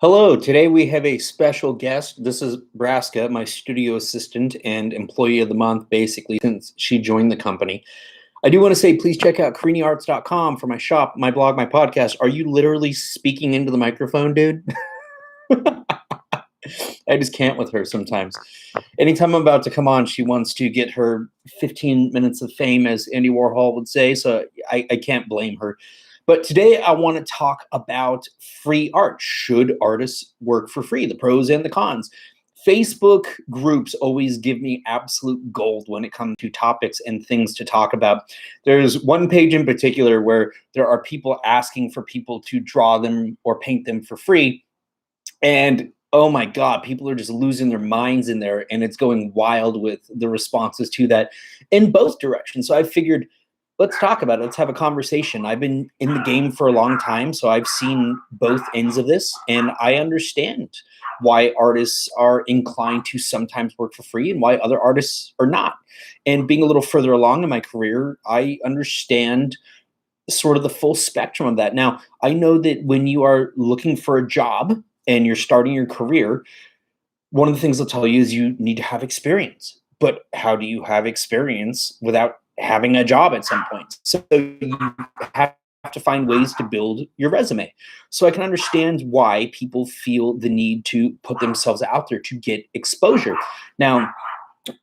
Hello, today we have a special guest. This is Braska, my studio assistant and employee of the month, basically, since she joined the company. I do want to say, please check out CariniArts.com for my shop, my blog, my podcast. Are you literally speaking into the microphone, dude? I just can't with her sometimes. Anytime I'm about to come on, she wants to get her 15 minutes of fame, as Andy Warhol would say. So I can't blame her. But today I want to talk about free art. Should artists work for free? The pros and the cons. Facebook groups always give me absolute gold when it comes to topics and things to talk about. There's one page in particular where there are people asking for people to draw them or paint them for free. And oh my God, people are just losing their minds in there, and it's going wild with the responses to that in both directions. So I figured, let's talk about it. Let's have a conversation. I've been in the game for a long time, so I've seen both ends of this, and I understand why artists are inclined to sometimes work for free and why other artists are not. And being a little further along in my career, I understand sort of the full spectrum of that. Now, I know that when you are looking for a job and you're starting your career, one of the things they'll tell you is you need to have experience. But how do you have experience without having a job at some point? So you have to find ways to build your resume. So I can understand why people feel the need to put themselves out there to get exposure. Now,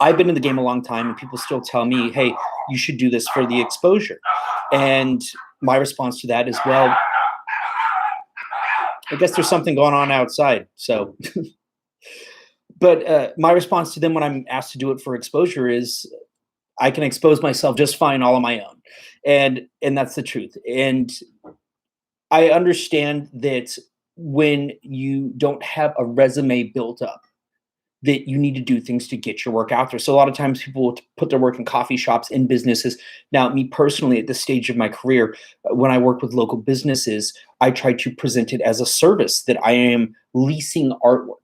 I've been in the game a long time, and people still tell me, hey, you should do this for the exposure. And my response to that is, well, I guess there's something going on outside. So, but my response to them when I'm asked to do it for exposure is, I can expose myself just fine all on my own, and that's the truth. And I understand that when you don't have a resume built up, that you need to do things to get your work out there. So a lot of times people will put their work in coffee shops, in businesses. Now, me personally, at this stage of my career, when I work with local businesses, I try to present it as a service that I am leasing artwork.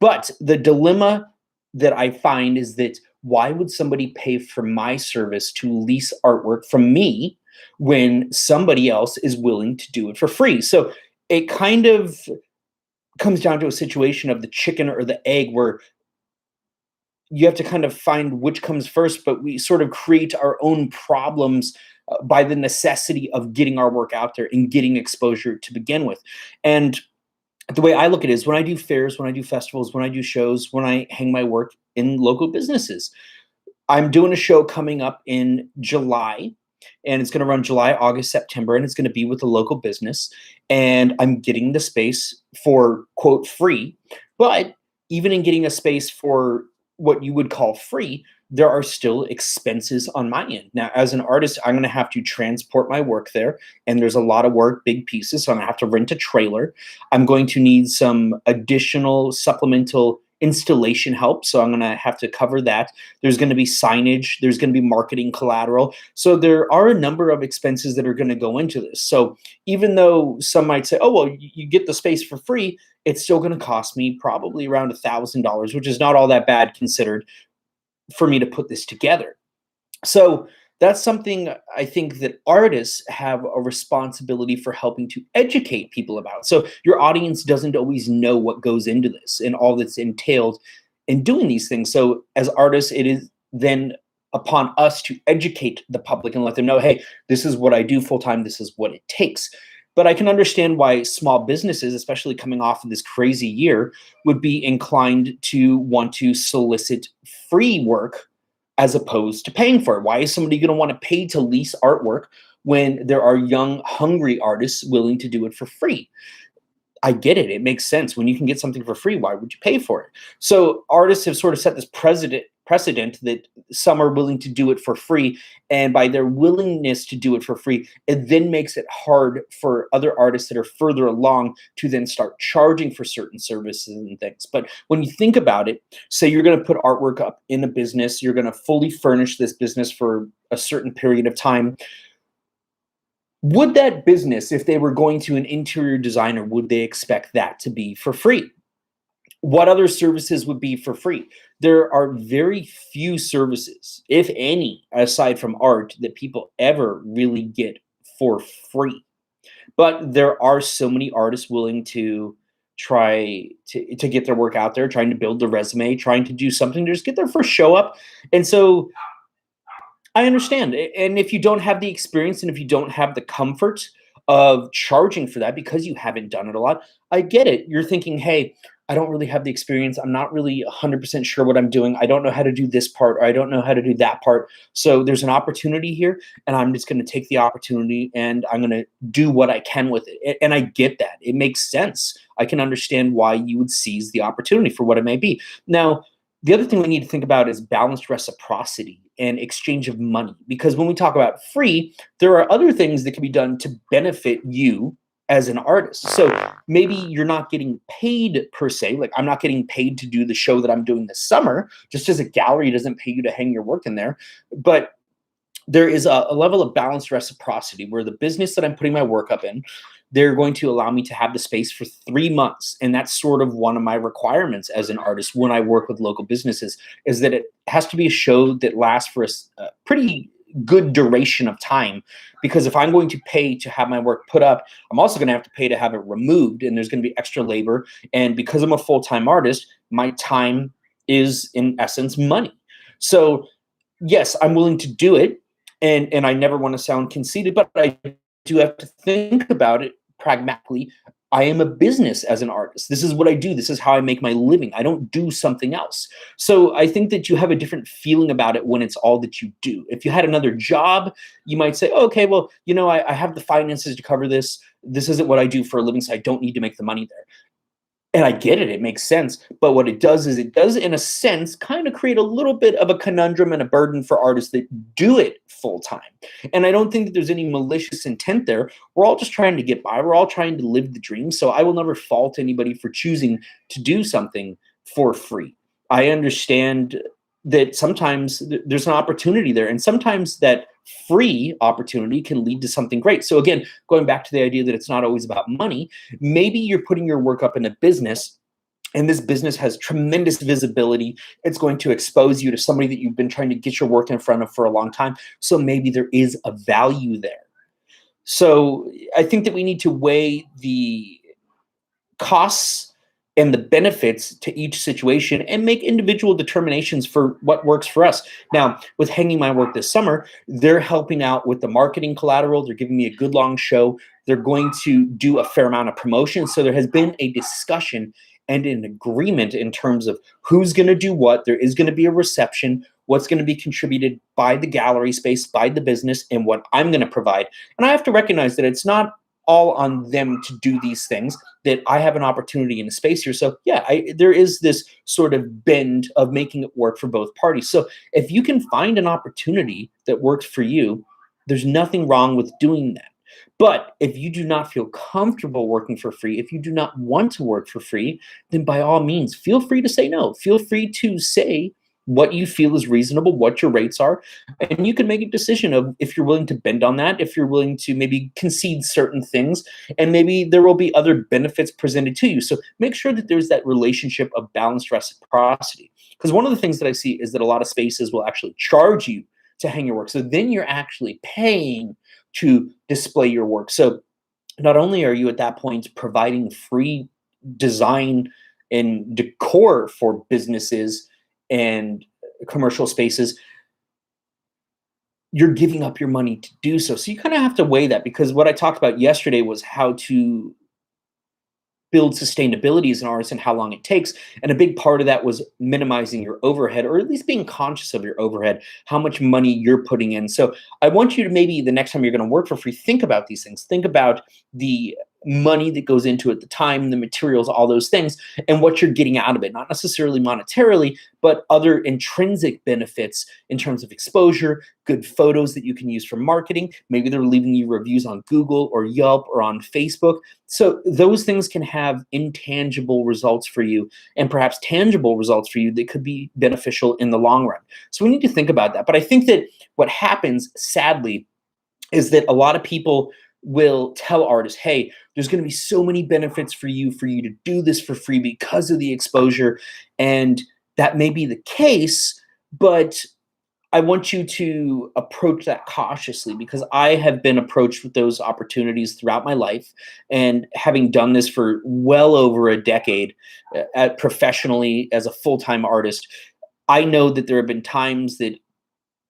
But the dilemma that I find is that why would somebody pay for my service to lease artwork from me when somebody else is willing to do it for free? So it kind of comes down to a situation of the chicken or the egg, where you have to kind of find which comes first, but we sort of create our own problems by the necessity of getting our work out there and getting exposure to begin with. And the way I look at it is, when I do fairs, when I do festivals, when I do shows, when I hang my work in local businesses, I'm doing a show coming up in July, and it's going to run July, August, September, and it's going to be with a local business. And I'm getting the space for quote free. But even in getting a space for what you would call free, there are still expenses on my end. Now, as an artist, I'm going to have to transport my work there, and there's a lot of work, big pieces. So I'm going to have to rent a trailer. I'm going to need some additional supplemental installation help. So I'm going to have to cover that. There's going to be signage, there's going to be marketing collateral. So there are a number of expenses that are going to go into this. So even though some might say, oh, well, you get the space for free, it's still going to cost me probably around $1,000, which is not all that bad considered, for me to put this together. So that's something I think that artists have a responsibility for helping to educate people about. So your audience doesn't always know what goes into this and all that's entailed in doing these things. So as artists, it is then upon us to educate the public and let them know, hey, this is what I do full time, this is what it takes. But I can understand why small businesses, especially coming off of this crazy year, would be inclined to want to solicit free work as opposed to paying for it. Why is somebody going to want to pay to lease artwork when there are young, hungry artists willing to do it for free? I get it. It makes sense. When you can get something for free, why would you pay for it? So artists have sort of set this precedent that some are willing to do it for free. And by their willingness to do it for free, it then makes it hard for other artists that are further along to then start charging for certain services and things. But when you think about it, say you're going to put artwork up in a business, you're going to fully furnish this business for a certain period of time. Would that business, if they were going to an interior designer, would they expect that to be for free? What other services would be for free? There are very few services, if any, aside from art, that people ever really get for free. But there are so many artists willing to try to get their work out there, trying to build the resume, trying to do something to just get their first show up. And so I understand. And if you don't have the experience and if you don't have the comfort of charging for that because you haven't done it a lot, I get it. You're thinking, hey, I don't really have the experience. I'm not really 100% sure what I'm doing. I don't know how to do this part, or I don't know how to do that part. So there's an opportunity here, and I'm just going to take the opportunity and I'm going to do what I can with it. And I get that. It makes sense. I can understand why you would seize the opportunity for what it may be. Now, the other thing we need to think about is balanced reciprocity and exchange of money. Because when we talk about free, there are other things that can be done to benefit you as an artist. So maybe you're not getting paid per se. Like, I'm not getting paid to do the show that I'm doing this summer, just as a gallery doesn't pay you to hang your work in there. But there is a level of balanced reciprocity where the business that I'm putting my work up in, they're going to allow me to have the space for 3 months. And that's sort of one of my requirements as an artist when I work with local businesses, is that it has to be a show that lasts for a pretty good duration of time. Because if I'm going to pay to have my work put up, I'm also going to have to pay to have it removed. And there's going to be extra labor. And because I'm a full-time artist, my time is in essence money. So yes, I'm willing to do it. And I never want to sound conceited, but I do have to think about it pragmatically. I am a business as an artist. This is what I do. This is how I make my living. I don't do something else. So I think that you have a different feeling about it when it's all that you do. If you had another job, you might say, oh, okay, well, I have the finances to cover this. This isn't what I do for a living, so I don't need to make the money there. And I get it, it makes sense. But what it does is it does, in a sense, kind of create a little bit of a conundrum and a burden for artists that do it full time. And I don't think that there's any malicious intent there. We're all just trying to get by. We're all trying to live the dream. So I will never fault anybody for choosing to do something for free. I understand that sometimes there's an opportunity there. And sometimes that free opportunity can lead to something great. So again, going back to the idea that it's not always about money, maybe you're putting your work up in a business and this business has tremendous visibility. It's going to expose you to somebody that you've been trying to get your work in front of for a long time. So maybe there is a value there. So I think that we need to weigh the costs and the benefits to each situation and make individual determinations for what works for us. Now, with Hanging My Work this summer, they're helping out with the marketing collateral. They're giving me a good long show. They're going to do a fair amount of promotion. So there has been a discussion and an agreement in terms of who's going to do what. There is going to be a reception, what's going to be contributed by the gallery space, by the business, and what I'm going to provide. And I have to recognize that it's not all on them to do these things, that I have an opportunity in a space here. So yeah, there is this sort of bend of making it work for both parties. So if you can find an opportunity that works for you, there's nothing wrong with doing that. But if you do not feel comfortable working for free, if you do not want to work for free, then by all means, feel free to say no. Feel free to say what you feel is reasonable, what your rates are, and you can make a decision of if you're willing to bend on that, if you're willing to maybe concede certain things, and maybe there will be other benefits presented to you. So make sure that there's that relationship of balanced reciprocity. Because one of the things that I see is that a lot of spaces will actually charge you to hang your work. So then you're actually paying to display your work. So not only are you at that point providing free design and decor for businesses and commercial spaces, you're giving up your money to do so. So you kind of have to weigh that, because what I talked about yesterday was how to build sustainability as an artist and how long it takes. And a big part of that was minimizing your overhead, or at least being conscious of your overhead, how much money you're putting in. So I want you to, maybe the next time you're going to work for free, think about these things. Think about the money that goes into it, the time, the materials, all those things, and what you're getting out of it. Not necessarily monetarily, but other intrinsic benefits in terms of exposure, good photos that you can use for marketing. Maybe they're leaving you reviews on Google or Yelp or on Facebook. So those things can have intangible results for you, and perhaps tangible results for you that could be beneficial in the long run. So we need to think about that. But I think that what happens, sadly, is that a lot of people will tell artists, hey, there's going to be so many benefits for you to do this for free because of the exposure. And that may be the case, but I want you to approach that cautiously, because I have been approached with those opportunities throughout my life. And having done this for well over a decade, professionally as a full time artist, I know that there have been times that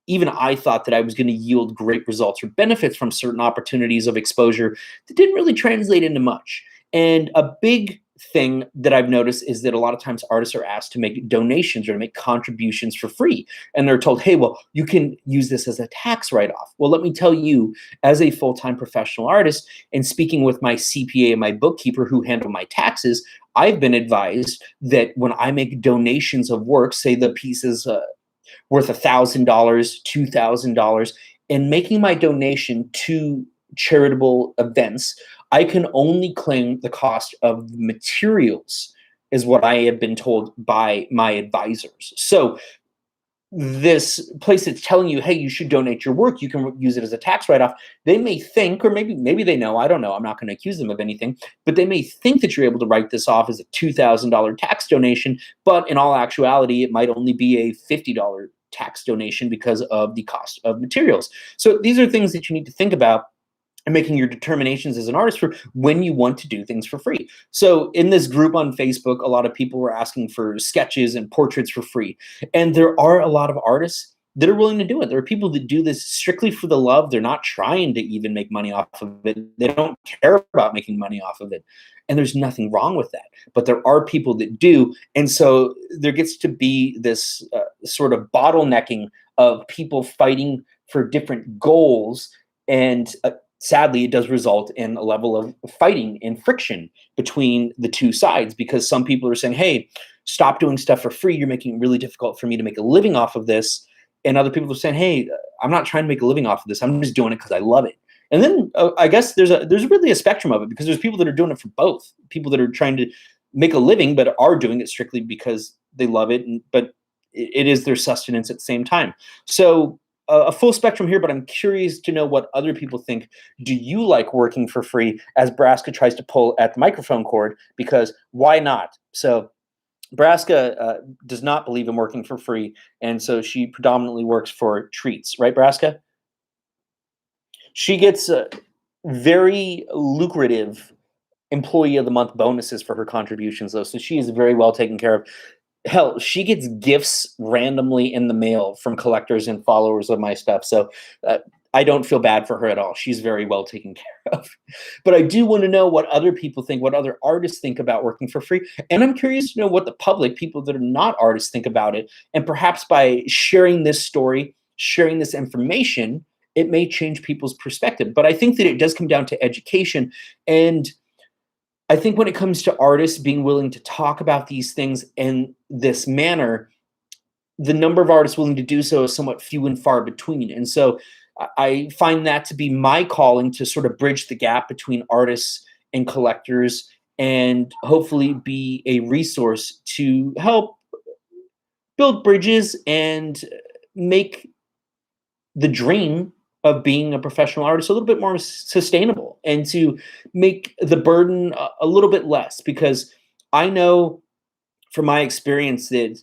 even I thought that I was going to yield great results or benefits from certain opportunities of exposure that didn't really translate into much. And a big thing that I've noticed is that a lot of times artists are asked to make donations or to make contributions for free. And they're told, hey, well, you can use this as a tax write off. Well, let me tell you, as a full time professional artist, and speaking with my CPA and my bookkeeper who handle my taxes, I've been advised that when I make donations of work, say the piece is worth $1,000, $2,000, and making my donation to charitable events, I can only claim the cost of materials, is what I have been told by my advisors. So this place that's telling you, hey, you should donate your work, you can use it as a tax write-off, they may think, or maybe they know, I don't know, I'm not going to accuse them of anything, but they may think that you're able to write this off as a $2,000 tax donation, but in all actuality, it might only be a $50 tax donation because of the cost of materials. So these are things that you need to think about and making your determinations as an artist for when you want to do things for free. So in this group on Facebook, a lot of people were asking for sketches and portraits for free. And there are a lot of artists that are willing to do it. There are people that do this strictly for the love. They're not trying to even make money off of it. They don't care about making money off of it. And there's nothing wrong with that. But there are people that do. And so there gets to be this sort of bottlenecking of people fighting for different goals. And sadly, it does result in a level of fighting and friction between the two sides, because some people are saying, hey, stop doing stuff for free. You're making it really difficult for me to make a living off of this. And other people are saying, hey, I'm not trying to make a living off of this. I'm just doing it because I love it. And then I guess there's really a spectrum of it, because there's people that are doing it for both. People that are trying to make a living but are doing it strictly because they love it, but it is their sustenance at the same time. So a full spectrum here, but I'm curious to know what other people think. Do you like working for free, as Braska tries to pull at the microphone cord? Because why not? So Braska does not believe in working for free, and so she predominantly works for treats, right, Braska? She gets very lucrative employee of the month bonuses for her contributions, though, so she is very well taken care of. Hell, she gets gifts randomly in the mail from collectors and followers of my stuff. So I don't feel bad for her at all. She's very well taken care of. But I do want to know what other people think, what other artists think about working for free. And I'm curious to know what the public, people that are not artists, think about it. And perhaps by sharing this story, sharing this information, it may change people's perspective. But I think that it does come down to education. And I think when it comes to artists being willing to talk about these things in this manner, the number of artists willing to do so is somewhat few and far between. And so I find that to be my calling, to sort of bridge the gap between artists and collectors, and hopefully be a resource to help build bridges and make the dream of being a professional artist a little bit more sustainable, and to make the burden a little bit less, because I know from my experience that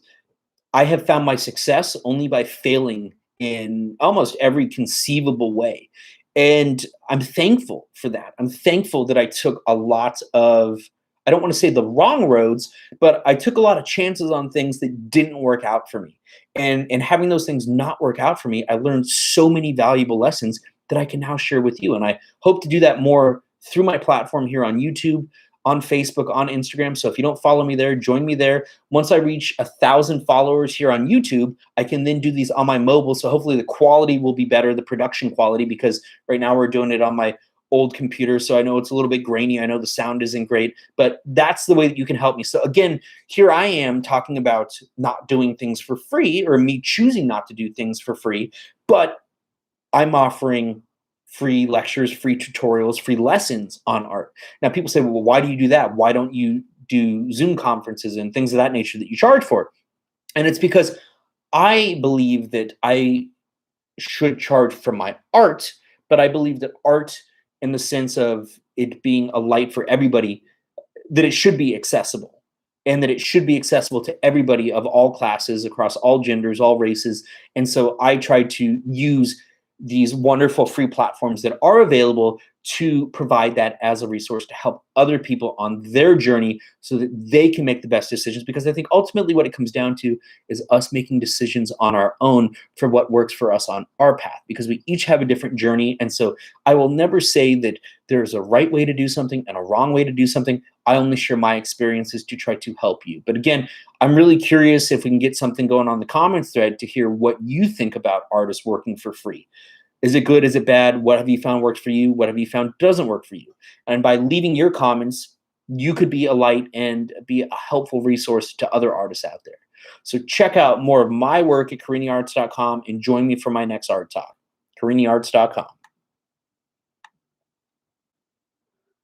I have found my success only by failing in almost every conceivable way. And I'm thankful for that. I'm thankful that I took a lot of, I don't want to say the wrong roads, but I took a lot of chances on things that didn't work out for me. And having those things not work out for me, I learned so many valuable lessons that I can now share with you. And I hope to do that more through my platform here on YouTube, on Facebook, on Instagram. So if you don't follow me there, join me there. Once I reach 1,000 followers here on YouTube, I can then do these on my mobile. So hopefully the quality will be better, the production quality, because right now we're doing it on my old computer. So I know it's a little bit grainy. I know the sound isn't great, but that's the way that you can help me. So again, here I am talking about not doing things for free, or me choosing not to do things for free, but I'm offering free lectures, free tutorials, free lessons on art. Now people say, well, why do you do that? Why don't you do Zoom conferences and things of that nature that you charge for? And it's because I believe that I should charge for my art, but I believe that art, in the sense of it being a light for everybody, that it should be accessible. and that it should be accessible to everybody of all classes, across all genders, all races. And so I try to use these wonderful free platforms that are available to provide that as a resource to help other people on their journey so that they can make the best decisions. Because I think ultimately what it comes down to is us making decisions on our own for what works for us on our path, because we each have a different journey. And so I will never say that there's a right way to do something and a wrong way to do something. I only share my experiences to try to help you. But again, I'm really curious if we can get something going on the comments thread to hear what you think about artists working for free. Is it good? Is it bad? What have you found works for you? What have you found doesn't work for you? And by leaving your comments, you could be a light and be a helpful resource to other artists out there. So check out more of my work at CariniArts.com and join me for my next art talk. CariniArts.com.